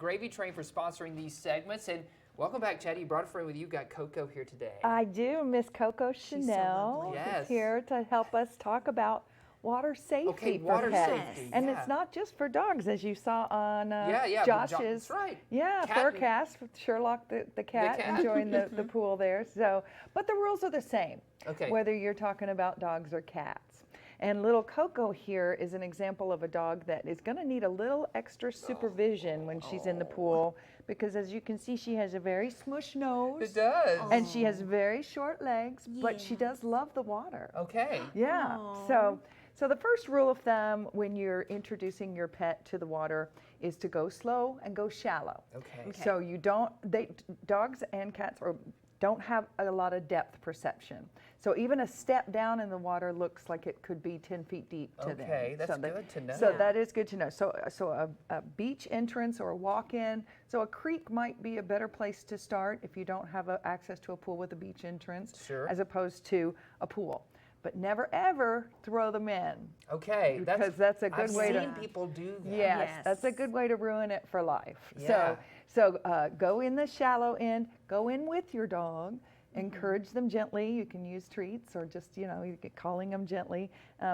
Gravy Train for sponsoring these segments. And welcome back, Chatty. You brought a friend with you. You've got Coco here today. I do. Miss Coco She's Chanel so lovely. Yes. is here to help us talk about water safety Okay, for water pets. safety. And yeah. it's not just for dogs, as you saw on Yeah, Josh's that's right. Yeah, Cat- Furcast with Sherlock the cat cat. enjoying the pool there. So, but the rules are the same, Okay. whether you're talking about dogs or cats. And little Coco here is an example of a dog that is going to need a little extra supervision when she's in the pool, because as you can see, she has a very smush nose. It does. And she has very short legs, but she Yeah. does love the water. Okay. Yeah. Aw. So the first rule of thumb when you're introducing your pet to the water is to go slow and go shallow. Okay. So you don't, dogs and cats don't have a lot of depth perception. So even a step down in the water looks like it could be 10 feet deep to them. Okay, that's So they- good to know. So that is good to know. So a beach entrance or a walk-in, so a creek might be a better place to start if you don't have access to a pool with a beach entrance, Sure. as opposed to a pool. But never ever throw them in. Okay. Because that's a good I've way to- seen people do that. Yes, that's a Yes. good way to ruin it for life. Yeah. So go in the shallow end, go in with your dog, encourage them gently. You can use treats or just, you get calling them gently.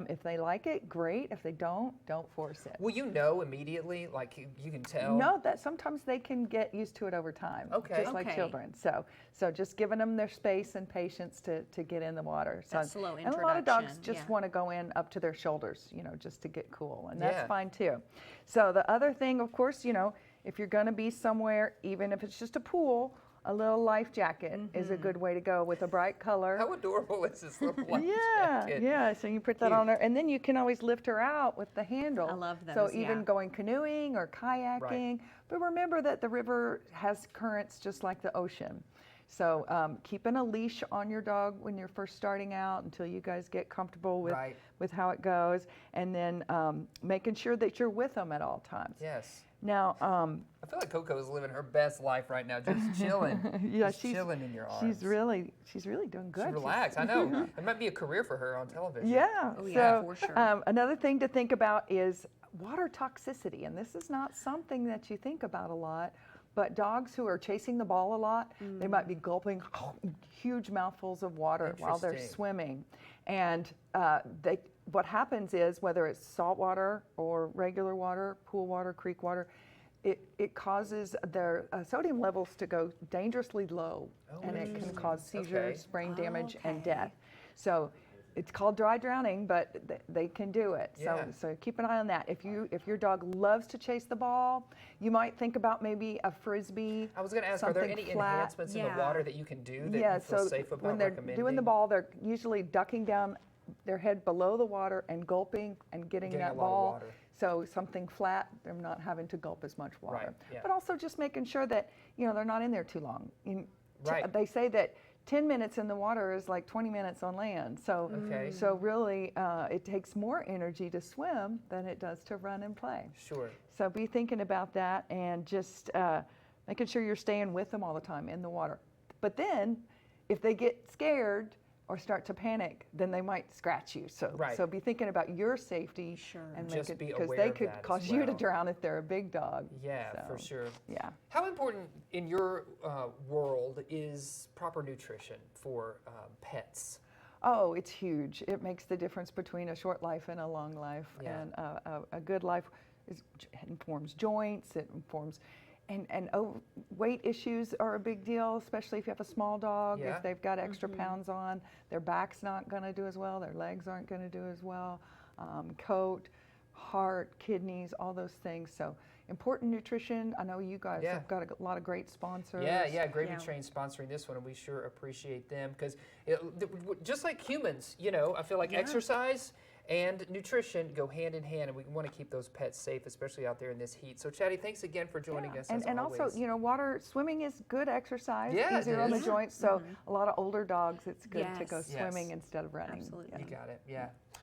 If they like it, great. If they don't force it. Will you know immediately? Like you can tell? No, that sometimes they can get used to it over time, Okay. just like Okay. children. So just giving them their space and patience to get in the water. That slow And a lot of dogs introduction, just yeah. want to go in up to their shoulders, just to get cool, and that's Yeah. fine too. So the other thing, of course, if you're going to be somewhere, even if it's just a pool, a little life jacket is a good way to go with a bright color. How adorable is this little life Yeah, jacket? yeah. So you put that on her, and then you can always lift her out with the handle. I love So those, even yeah. going canoeing or kayaking. But remember that the river has currents just like the ocean. So keeping a leash on your dog when you're first starting out until you guys get comfortable Right. with how it goes, and then making sure that you're with them at all times. Yes. Now, I feel like Coco is living her best life right now, just chilling. yeah, just chilling in your arms. she's really doing good. She's relaxed. I know. It might be a career for her on television. Yeah. Oh, yeah, so, for sure. Another thing to think about is water toxicity, and this is not something that you think about a lot. But dogs who are chasing the ball a lot, they might be gulping huge mouthfuls of water while they're Interesting. swimming, and what happens is, whether it's salt water or regular water, pool water, creek water, it causes their sodium levels to go dangerously low, and it can cause seizures, brain damage, and Okay. death. So it's called dry drowning, but they can do it. Yeah. So keep an eye on that. If your dog loves to chase the ball, you might think about maybe a frisbee. I was going to ask, are there something any flat. enhancements in the Yeah. water that you can do that Yeah, you feel so safe about when they're recommending? doing the ball, they're usually ducking down their head below the water and gulping and getting Getting that a lot of ball. water. So something flat, they're not having to gulp as much water. Right, yeah. But also just making sure that they're not in there too long. Right. They say that 10 minutes in the water is like 20 minutes on land. So Okay. so really, it takes more energy to swim than it does to run and play. Sure. So be thinking about that, and just making sure you're staying with them all the time in the water. But then, if they get scared or start to panic, then they might scratch you. So Right. so be thinking about your safety, Sure. and Just make it, be because aware they of could that as cause you to well. drown if they're a big dog. Yeah, for So, sure. Yeah. How important in your world is proper nutrition for pets? Oh, it's huge. It makes the difference between a short life and a long life. Yeah. And a good life informs joints, it informs, and weight issues are a big deal, especially if you have a small dog. Yeah. If they've got extra pounds on, their back's not going to do as well, their legs aren't going to do as well, coat, heart, kidneys, all those things. So important nutrition. I know you guys Yeah. have got a lot of great sponsors. Yeah, Gravy Yeah. Train sponsoring this one, and we sure appreciate them because just like humans, I feel like Yeah. exercise and nutrition go hand in hand, and we want to keep those pets safe, especially out there in this heat. So, Chatty, thanks again for joining us. And, as and always. also, swimming is good exercise, Yeah, it easier on the is. joints. So a lot of older dogs, it's good to go Yes. swimming Yes. instead of running. Absolutely. You got it. Yeah.